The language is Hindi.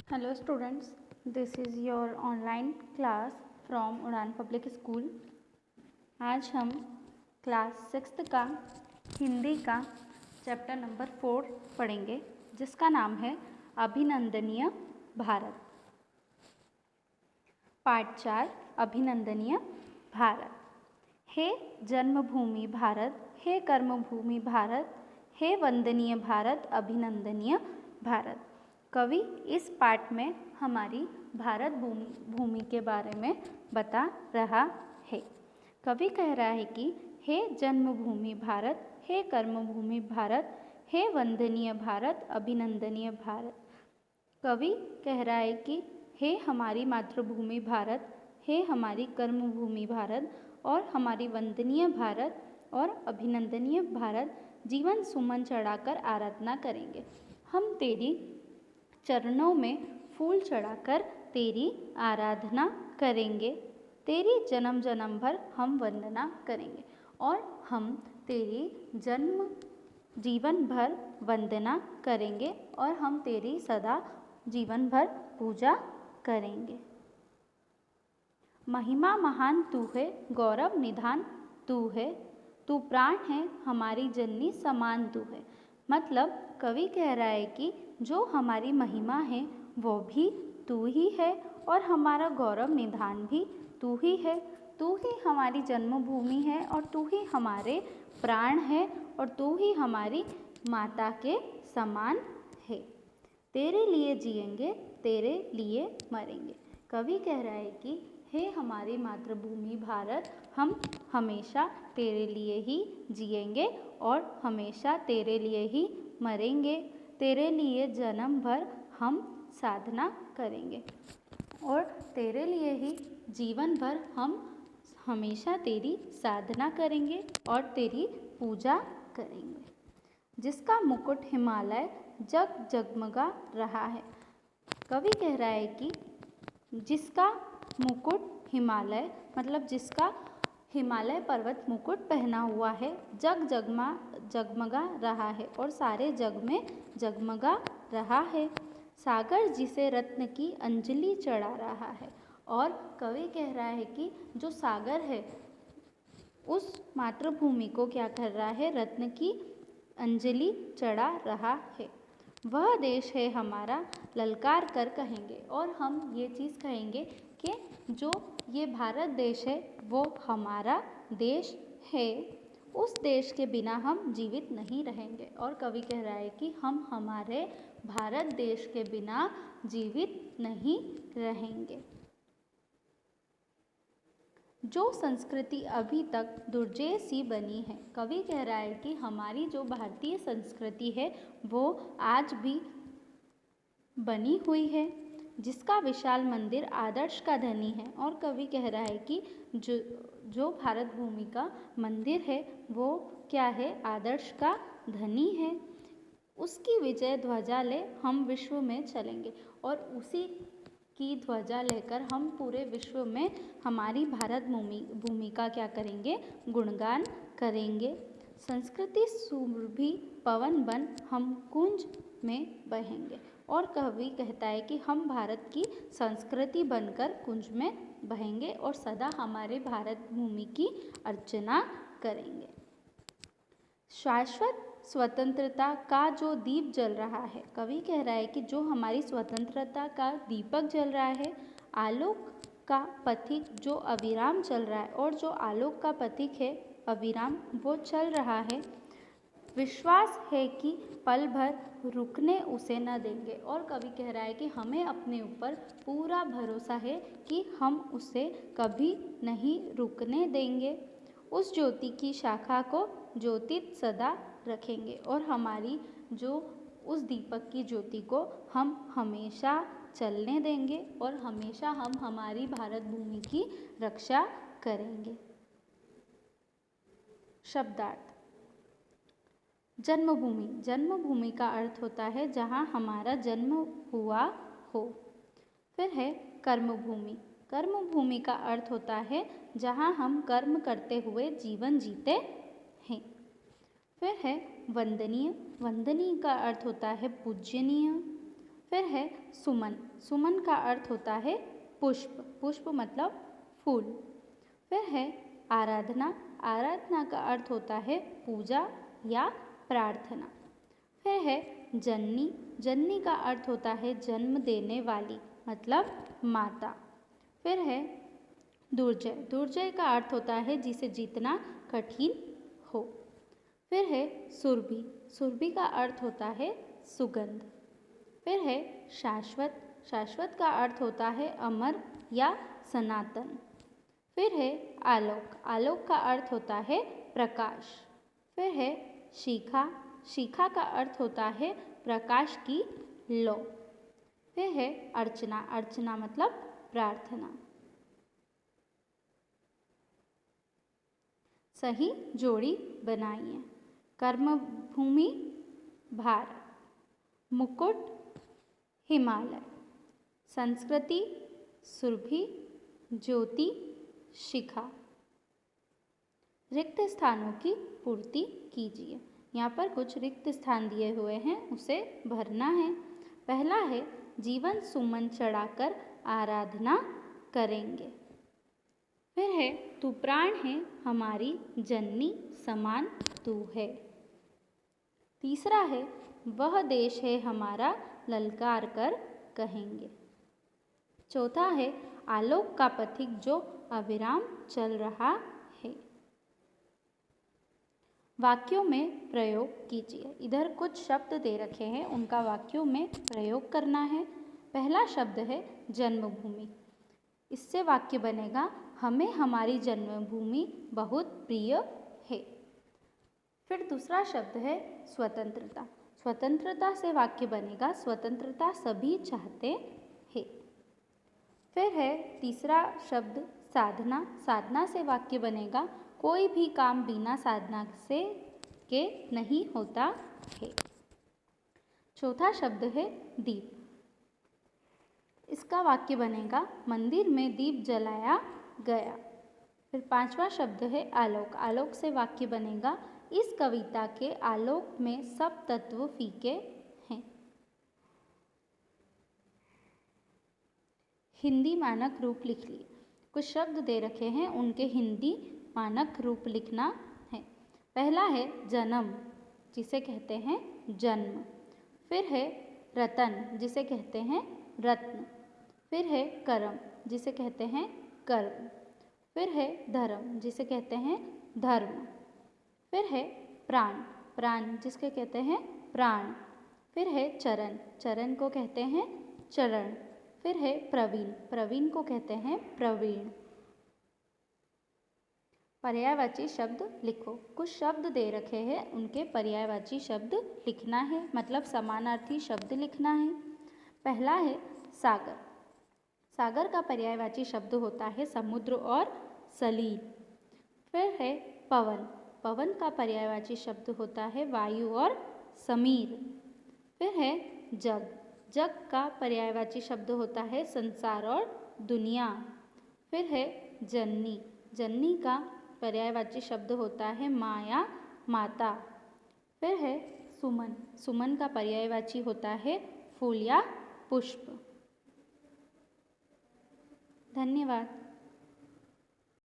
Hello students, this is your online class from उड़ान पब्लिक स्कूल। आज हम क्लास 6 का हिंदी का चैप्टर नंबर 4 पढ़ेंगे, जिसका नाम है अभिनंदनीय भारत। पार्ट 4 अभिनंदनीय भारत। हे जन्मभूमि भारत, हे कर्मभूमि भारत, हे वंदनीय भारत, अभिनंदनीय भारत। कवि इस पाठ में हमारी भारत भूमि के बारे में बता रहा है। कवि कह रहा है कि हे जन्मभूमि भारत, हे कर्मभूमि भारत, हे वंदनीय भारत, अभिनंदनीय भारत। कवि कह रहा है कि हे हमारी मातृभूमि भारत, हे हमारी कर्मभूमि भारत और हमारी वंदनीय भारत और अभिनंदनीय भारत, जीवन सुमन चढ़ाकर आराधना करेंगे। हम तेरी चरणों में फूल चढ़ाकर तेरी आराधना करेंगे। तेरी जन्म जन्म भर हम वंदना करेंगे और हम तेरी जीवन भर वंदना करेंगे और हम तेरी सदा जीवन भर पूजा करेंगे। महिमा महान तू है, गौरव निधान तू है, तू प्राण है, हमारी जननी समान तू है। मतलब कवि कह रहा है कि जो हमारी महिमा है वो भी तू ही है और हमारा गौरव निधान भी तू ही है। तू ही हमारी जन्मभूमि है और तू ही हमारे प्राण है और तू ही हमारी माता के समान है। तेरे लिए जिएंगे, तेरे लिए मरेंगे। कवि कह रहा है कि हे हमारी मातृभूमि भारत, हम हमेशा तेरे लिए ही जिएंगे और हमेशा तेरे लिए ही मरेंगे। तेरे लिए जन्म भर हम साधना करेंगे और तेरे लिए ही जीवन भर हम हमेशा तेरी साधना करेंगे और तेरी पूजा करेंगे। जिसका मुकुट हिमालय जग जगमगा रहा है। कवि कह रहा है कि जिसका मुकुट हिमालय, मतलब जिसका हिमालय पर्वत मुकुट पहना हुआ है, जगमगा रहा है और सारे जग में जगमगा रहा है। सागर जिसे रत्न की अंजलि चढ़ा रहा है। और कवि कह रहा है कि जो सागर है उस मातृभूमि को क्या कर रहा है, रत्न की अंजलि चढ़ा रहा है। वह देश है हमारा, ललकार कर कहेंगे। और हम ये चीज़ कहेंगे कि जो ये भारत देश है वो हमारा देश है, उस देश के बिना हम जीवित नहीं रहेंगे। और कवि कह रहा है कि हम हमारे भारत देश के बिना जीवित नहीं रहेंगे। जो संस्कृति अभी तक दुर्जय सी बनी है। कवि कह रहा है कि हमारी जो भारतीय संस्कृति है वो आज भी बनी हुई है, जिसका विशाल मंदिर आदर्श का धनी है। और कवि कह रहा है कि जो भारत भूमि का मंदिर है वो क्या है, आदर्श का धनी है। उसकी विजय ध्वजा ले हम विश्व में चलेंगे और उसी की ध्वजा लेकर हम पूरे विश्व में हमारी भारत भूमि का क्या करेंगे, गुणगान करेंगे। संस्कृति सुरभि पवन बन हम कुंज में बहेंगे। और कवि कहता है कि हम भारत की संस्कृति बनकर कुंज में बहेंगे और सदा हमारे भारत भूमि की अर्चना करेंगे। शाश्वत स्वतंत्रता का जो दीप जल रहा है। कवि कह रहा है कि जो हमारी स्वतंत्रता का दीपक जल रहा है, आलोक का पथिक जो अविराम चल रहा है, और जो आलोक का पथिक है अविराम वो चल रहा है, विश्वास है कि पल भर रुकने उसे न देंगे। और कवि कह रहा है कि हमें अपने ऊपर पूरा भरोसा है कि हम उसे कभी नहीं रुकने देंगे। उस ज्योति की शाखा को ज्योतित सदा रखेंगे और हमारी जो उस दीपक की ज्योति को हम हमेशा चलने देंगे और हमेशा हम हमारी भारत भूमि की रक्षा करेंगे। शब्दार्थ। जन्मभूमि। जन्मभूमि का अर्थ होता है जहाँ हमारा जन्म हुआ हो। फिर है कर्मभूमि। कर्मभूमि का अर्थ होता है जहाँ हम कर्म करते हुए जीवन जीते हैं। फिर है वंदनीय। वंदनीय का अर्थ होता है पूजनीय। फिर है सुमन, सुमन का अर्थ होता है पुष्प, पुष्प मतलब फूल। फिर है आराधना, आराधना का अर्थ होता है पूजा या प्रार्थना। फिर है जननी, जननी का अर्थ होता है जन्म देने वाली मतलब माता। फिर है दुर्जय, दुर्जय का अर्थ होता है जिसे जीतना कठिन हो। फिर है सुरभि, सुरभि का अर्थ होता है सुगंध। फिर है शाश्वत, शाश्वत का अर्थ होता है अमर या सनातन। फिर है आलोक, आलोक का अर्थ होता है प्रकाश। फिर है शिखा, शिखा का अर्थ होता है प्रकाश की लौ। फिर है अर्चना, अर्चना मतलब प्रार्थना। सही जोड़ी बनाइए। कर्मभूमि भारत, मुकुट हिमालय, संस्कृति सुरभि, ज्योति शिखा। रिक्त स्थानों की पूर्ति कीजिए। यहाँ पर कुछ रिक्त स्थान दिए हुए हैं, उसे भरना है। पहला है जीवन सुमन चढ़ाकर आराधना करेंगे। फिर है तू प्राण है हमारी जननी समान तू है। तीसरा है वह देश है हमारा ललकार कर कहेंगे। चौथा है आलोक का पथिक जो अविराम चल रहा है। वाक्यों में प्रयोग कीजिए। इधर कुछ शब्द दे रखे हैं, उनका वाक्यों में प्रयोग करना है। पहला शब्द है जन्मभूमि, इससे वाक्य बनेगा हमें हमारी जन्मभूमि बहुत प्रिय है। फिर दूसरा शब्द है स्वतंत्रता, स्वतंत्रता से वाक्य बनेगा स्वतंत्रता सभी चाहते हैं। फिर है तीसरा शब्द साधना, साधना से वाक्य बनेगा कोई भी काम बिना साधना से के नहीं होता है। चौथा शब्द है दीप, इसका वाक्य बनेगा मंदिर में दीप जलाया गया। फिर पांचवा शब्द है आलोक, आलोक से वाक्य बनेगा इस कविता के आलोक में सब तत्व फीके हैं। हिंदी मानक रूप लिख लिए। कुछ शब्द दे रखे हैं, उनके हिंदी मानक रूप लिखना है। पहला है जन्म, जिसे कहते हैं जन्म। फिर है रतन, जिसे कहते हैं रत्न। फिर है कर्म, जिसे कहते हैं कर्म। फिर है धर्म, जिसे कहते हैं धर्म। फिर है प्राण, प्राण जिसके कहते हैं प्राण। फिर है चरण, चरण को कहते हैं चरण। फिर है प्रवीण, प्रवीण को कहते हैं प्रवीण। पर्यायवाची शब्द लिखो। कुछ शब्द दे रखे हैं, उनके पर्यायवाची शब्द लिखना है, मतलब समानार्थी शब्द लिखना है। पहला है सागर, सागर का पर्यायवाची शब्द होता है समुद्र और सलील। फिर है पवन, पवन का पर्यायवाची शब्द होता है वायु और समीर। फिर है जग, जग का पर्यायवाची शब्द होता है संसार और दुनिया। फिर है जननी, जननी का पर्यायवाची शब्द होता है माया माता। फिर है सुमन, सुमन का पर्यायवाची होता है फूल या पुष्प। धन्यवाद।